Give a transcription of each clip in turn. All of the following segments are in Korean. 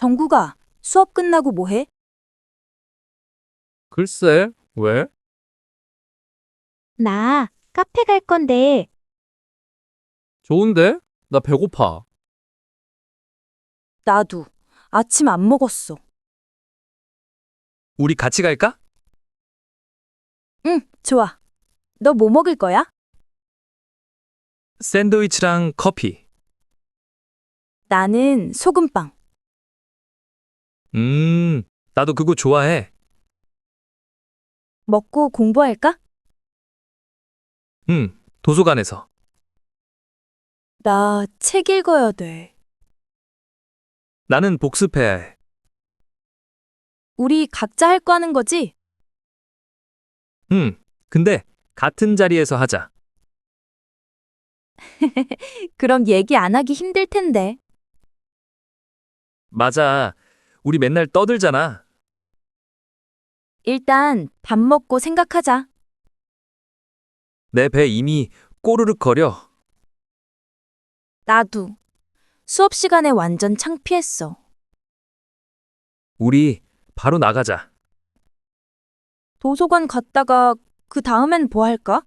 정국아, 수업 끝나고 뭐 해? 글쎄, 왜? 나 카페 갈 건데 좋은데? 나 배고파. 나도. 아침 안 먹었어. 우리 같이 갈까? 응, 좋아. 너 뭐 먹을 거야? 샌드위치랑 커피. 나는 소금빵. 나도 그거 좋아해. 먹고 공부할까? 도서관에서. 나 책 읽어야 돼. 나는 복습해야 해. 우리 각자 할 거 하는 거지? 근데 같은 자리에서 하자. 그럼 얘기 안 하기 힘들 텐데. 맞아. 우리 맨날 떠들잖아. 일단 밥 먹고 생각하자. 내 배 이미 꼬르륵 거려. 나도. 수업 시간에 완전 창피했어. 우리 바로 나가자. 도서관 갔다가 그 다음엔 뭐 할까?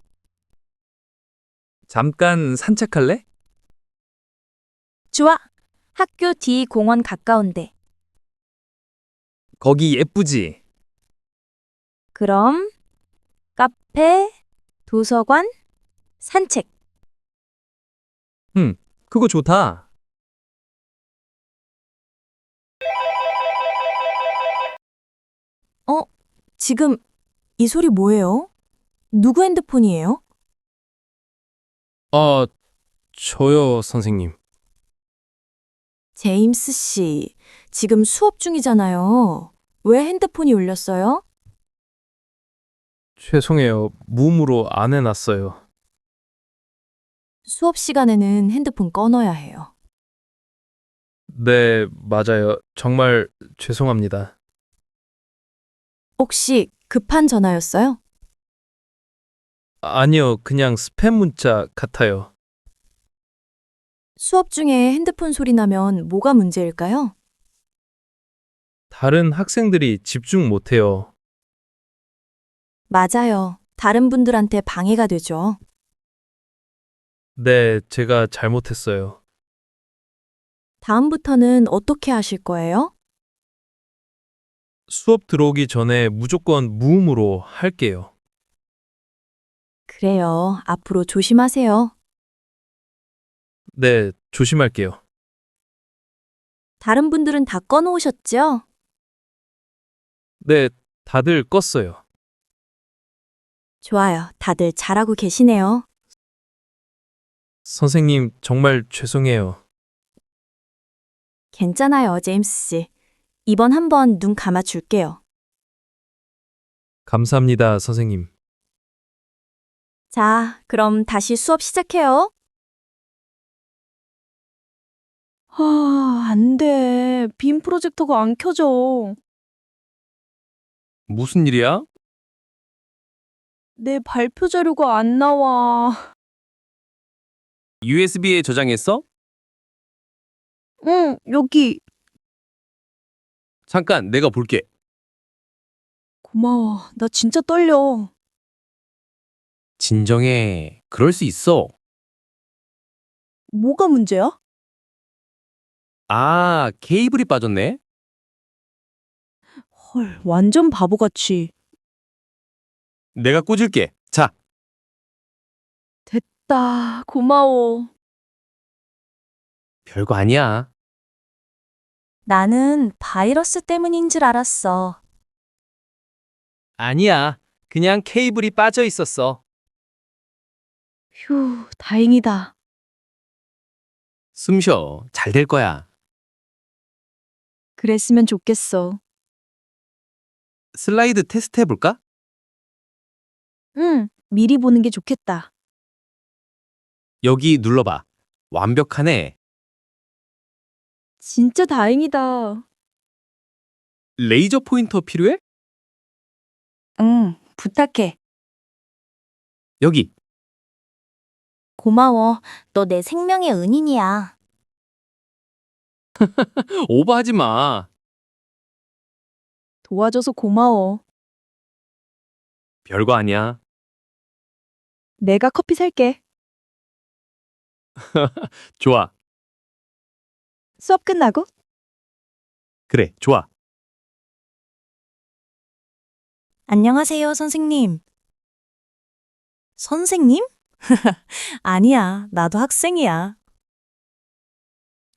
잠깐 산책할래? 좋아. 학교 뒤 공원 가까운데. 거기 예쁘지? 그럼 카페, 도서관, 산책. 그거 좋다. 어? 지금 이 소리 뭐예요? 누구 핸드폰이에요? 아, 저요, 선생님. 제임스 씨, 지금 수업 중이잖아요. 왜 핸드폰이 울렸어요? 죄송해요. 무음으로 안 해놨어요. 수업 시간에는 핸드폰 꺼놔야 해요. 네, 맞아요. 정말 죄송합니다. 혹시 급한 전화였어요? 아니요, 그냥 스팸 문자 같아요. 수업 중에 핸드폰 소리 나면 뭐가 문제일까요? 다른 학생들이 집중 못해요. 맞아요. 다른 분들한테 방해가 되죠. 네, 제가 잘못했어요. 다음부터는 어떻게 하실 거예요? 수업 들어오기 전에 무조건 무음으로 할게요. 그래요. 앞으로 조심하세요. 네, 조심할게요. 다른 분들은 다 꺼놓으셨죠? 네, 다들 껐어요. 좋아요. 다들 잘하고 계시네요. 선생님, 정말 죄송해요. 괜찮아요, 제임스 씨. 이번 한번 눈 감아줄게요. 감사합니다, 선생님. 자, 그럼 다시 수업 시작해요. 안 돼. 빔 프로젝터가 안 켜져. 무슨 일이야? 내 발표 자료가 안 나와. USB에 저장했어? 응, 여기. 잠깐, 내가 볼게. 고마워. 나 진짜 떨려. 진정해. 그럴 수 있어. 뭐가 문제야? 아, 케이블이 빠졌네? 헐, 완전 바보같이. 내가 꽂을게. 자, 됐다. 고마워. 별거 아니야. 나는 바이러스 때문인 줄 알았어. 아니야. 그냥 케이블이 빠져 있었어. 휴, 다행이다. 숨 쉬어. 잘 될 거야. 그랬으면 좋겠어. 슬라이드 테스트 해볼까? 응, 미리 보는 게 좋겠다. 여기 눌러봐. 완벽하네. 진짜 다행이다. 레이저 포인터 필요해? 응, 부탁해. 여기. 고마워. 너 내 생명의 은인이야. 오버하지 마. 도와줘서 고마워. 별거 아니야. 내가 커피 살게. 좋아. 수업 끝나고? 그래, 좋아. 안녕하세요, 선생님. 선생님? 아니야, 나도 학생이야.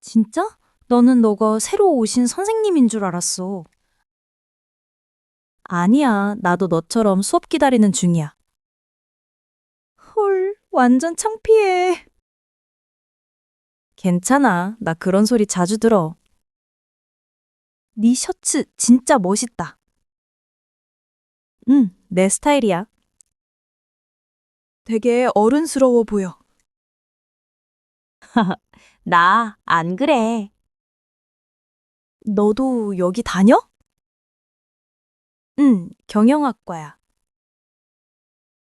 진짜? 너는 너가 새로 오신 선생님인 줄 알았어. 아니야, 나도 너처럼 수업 기다리는 중이야. 헐, 완전 창피해. 괜찮아, 나 그런 소리 자주 들어. 네 셔츠 진짜 멋있다. 응, 내 스타일이야. 되게 어른스러워 보여. 나 안 그래. 너도 여기 다녀? 응, 경영학과야.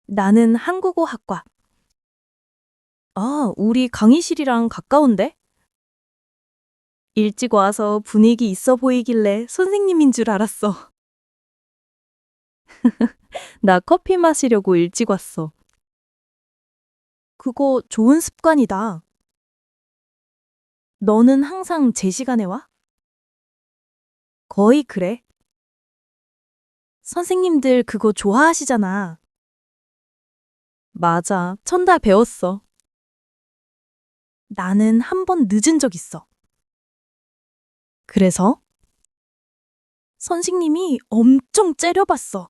나는 한국어학과. 아, 우리 강의실이랑 가까운데? 일찍 와서 분위기 있어 보이길래 선생님인 줄 알았어. 나 커피 마시려고 일찍 왔어. 그거 좋은 습관이다. 너는 항상 제 시간에 와? 거의 그래. 선생님들 그거 좋아하시잖아. 맞아, 천달 배웠어. 나는 한 번 늦은 적 있어. 그래서? 선생님이 엄청 째려봤어.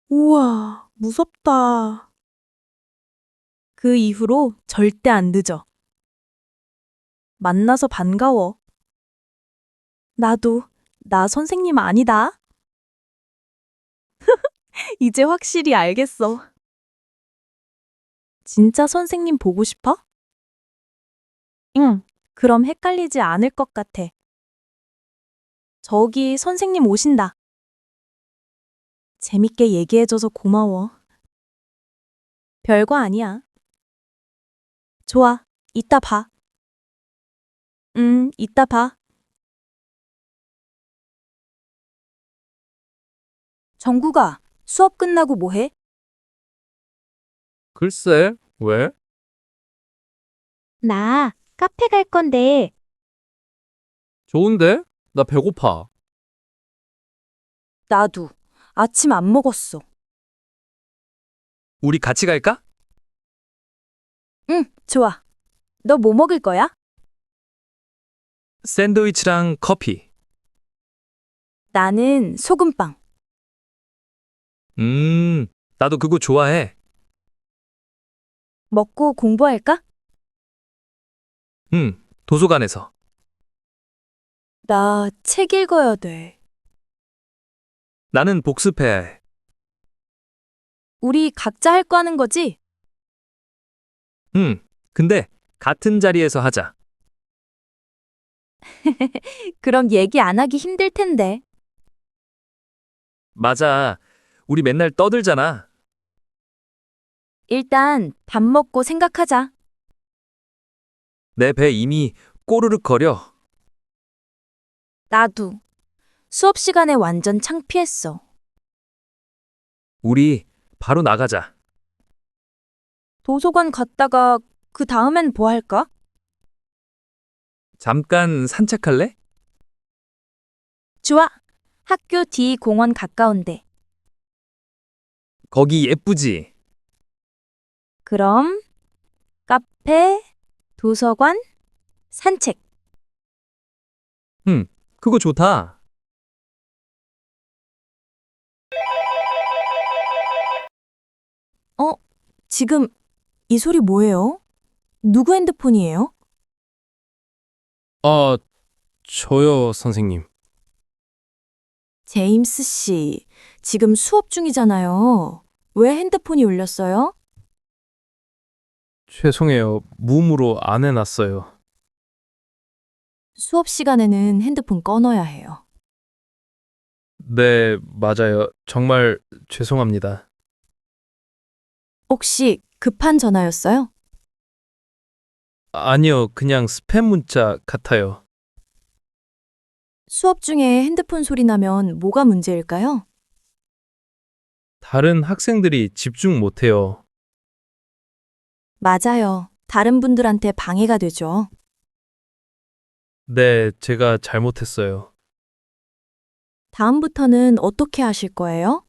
우와, 무섭다. 그 이후로 절대 안 늦어. 만나서 반가워. 나도, 나 선생님 아니다. 이제 확실히 알겠어. 진짜 선생님 보고 싶어? 응, 그럼 헷갈리지 않을 것 같아. 저기 선생님 오신다. 재밌게 얘기해줘서 고마워. 별거 아니야. 좋아, 이따 봐. 이따 봐. 정국아, 수업 끝나고 뭐 해? 글쎄, 왜? 나 카페 갈 건데 좋은데? 나 배고파. 나도. 아침 안 먹었어. 우리 같이 갈까? 응, 좋아. 너 뭐 먹을 거야? 샌드위치랑 커피. 나는 소금빵. 나도 그거 좋아해. 먹고 공부할까? 도서관에서. 나 책 읽어야 돼. 나는 복습해야 해. 우리 각자 할 거 하는 거지? 근데 같은 자리에서 하자. 그럼 얘기 안 하기 힘들 텐데. 맞아. 우리 맨날 떠들잖아. 일단 밥 먹고 생각하자. 내 배 이미 꼬르륵 거려. 나도. 수업 시간에 완전 창피했어. 우리 바로 나가자. 도서관 갔다가 그 다음엔 뭐 할까? 잠깐 산책할래? 좋아. 학교 뒤 공원 가까운데. 거기 예쁘지? 그럼 카페, 도서관, 산책. 그거 좋다. 지금 이 소리 뭐예요? 누구 핸드폰이에요? 저요, 선생님. 제임스 씨, 지금 수업 중이잖아요. 왜 핸드폰이 울렸어요? 죄송해요. 무음으로 안 해놨어요. 수업 시간에는 핸드폰 꺼놔야 해요. 네, 맞아요. 정말 죄송합니다. 혹시 급한 전화였어요? 아니요, 그냥 스팸 문자 같아요. 수업 중에 핸드폰 소리 나면 뭐가 문제일까요? 다른 학생들이 집중 못해요. 맞아요. 다른 분들한테 방해가 되죠. 네, 제가 잘못했어요. 다음부터는 어떻게 하실 거예요?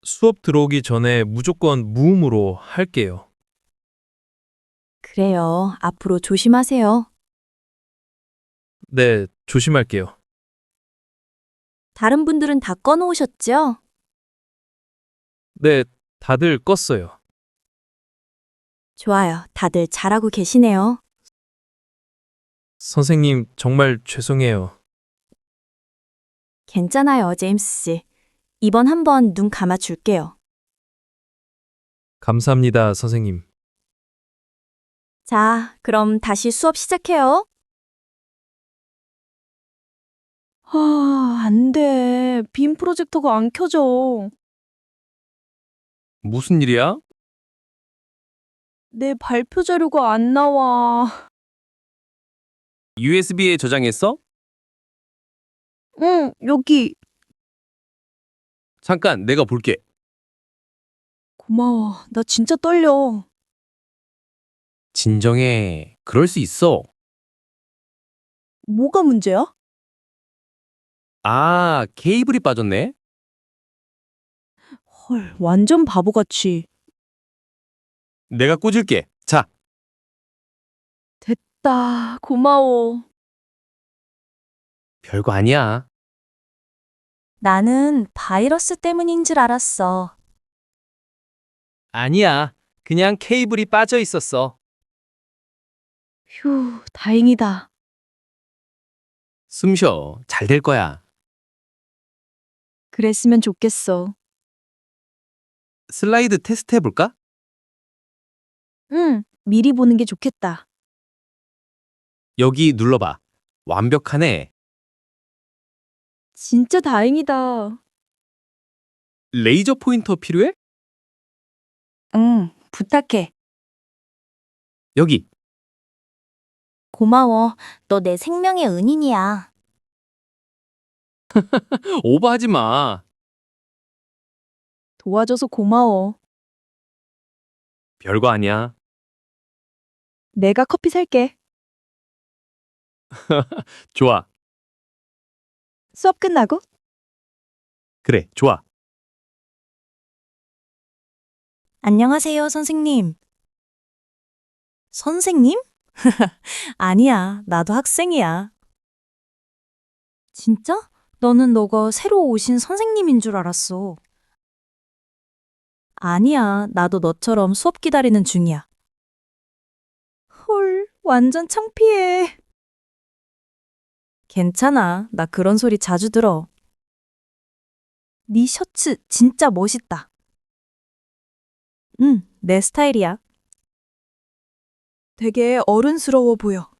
수업 들어오기 전에 무조건 무음으로 할게요. 그래요. 앞으로 조심하세요. 네, 조심할게요. 다른 분들은 다 꺼놓으셨죠? 네, 다들 껐어요. 좋아요. 다들 잘하고 계시네요. 선생님, 정말 죄송해요. 괜찮아요, 제임스 씨. 이번 한번 눈 감아줄게요. 감사합니다, 선생님. 자, 그럼 다시 수업 시작해요. 안 돼. 빔 프로젝터가 안 켜져. 무슨 일이야? 내 발표 자료가 안 나와. USB에 저장했어? 응, 여기. 잠깐, 내가 볼게. 고마워. 나 진짜 떨려. 진정해. 그럴 수 있어. 뭐가 문제야? 아, 케이블이 빠졌네? 헐, 완전 바보같이. 내가 꽂을게. 자, 됐다. 고마워. 별거 아니야. 나는 바이러스 때문인 줄 알았어. 아니야. 그냥 케이블이 빠져 있었어. 휴, 다행이다. 숨 쉬어. 잘 될 거야. 그랬으면 좋겠어. 슬라이드 테스트 해볼까? 응, 미리 보는 게 좋겠다. 여기 눌러봐. 완벽하네. 진짜 다행이다. 레이저 포인터 필요해? 응, 부탁해. 여기. 고마워. 너 내 생명의 은인이야. 오버하지 마. 도와줘서 고마워. 별거 아니야. 내가 커피 살게. 좋아. 수업 끝나고? 그래, 좋아. 안녕하세요, 선생님. 선생님? 아니야, 나도 학생이야. 진짜? 너는 너가 새로 오신 선생님인 줄 알았어. 아니야, 나도 너처럼 수업 기다리는 중이야. 헐, 완전 창피해. 괜찮아, 나 그런 소리 자주 들어. 네 셔츠 진짜 멋있다. 응, 내 스타일이야. 되게 어른스러워 보여.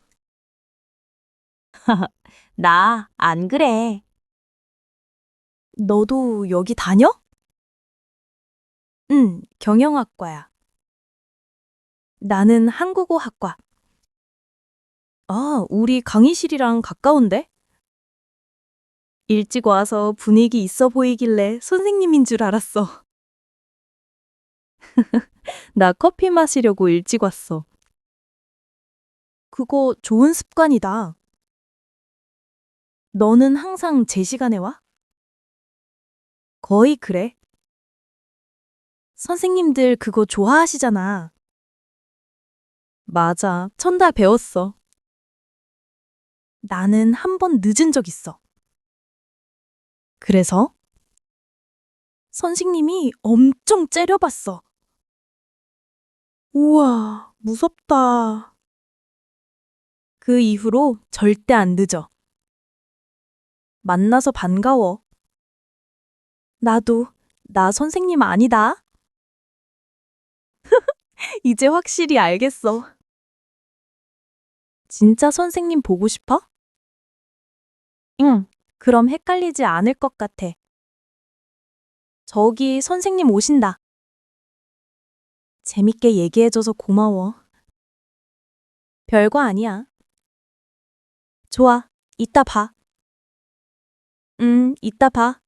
나 안 그래. 너도 여기 다녀? 응, 경영학과야. 나는 한국어학과. 아, 우리 강의실이랑 가까운데? 일찍 와서 분위기 있어 보이길래 선생님인 줄 알았어. 나 커피 마시려고 일찍 왔어. 그거 좋은 습관이다. 너는 항상 제 시간에 와? 거의 그래. 선생님들 그거 좋아하시잖아. 맞아, 천달 배웠어. 나는 한 번 늦은 적 있어. 그래서? 선생님이 엄청 째려봤어. 우와, 무섭다. 그 이후로 절대 안 늦어. 만나서 반가워. 나도, 나 선생님 아니다. 이제 확실히 알겠어. 진짜 선생님 보고 싶어? 응, 그럼 헷갈리지 않을 것 같아. 저기 선생님 오신다. 재밌게 얘기해줘서 고마워. 별거 아니야. 좋아. 이따 봐. 이따 봐.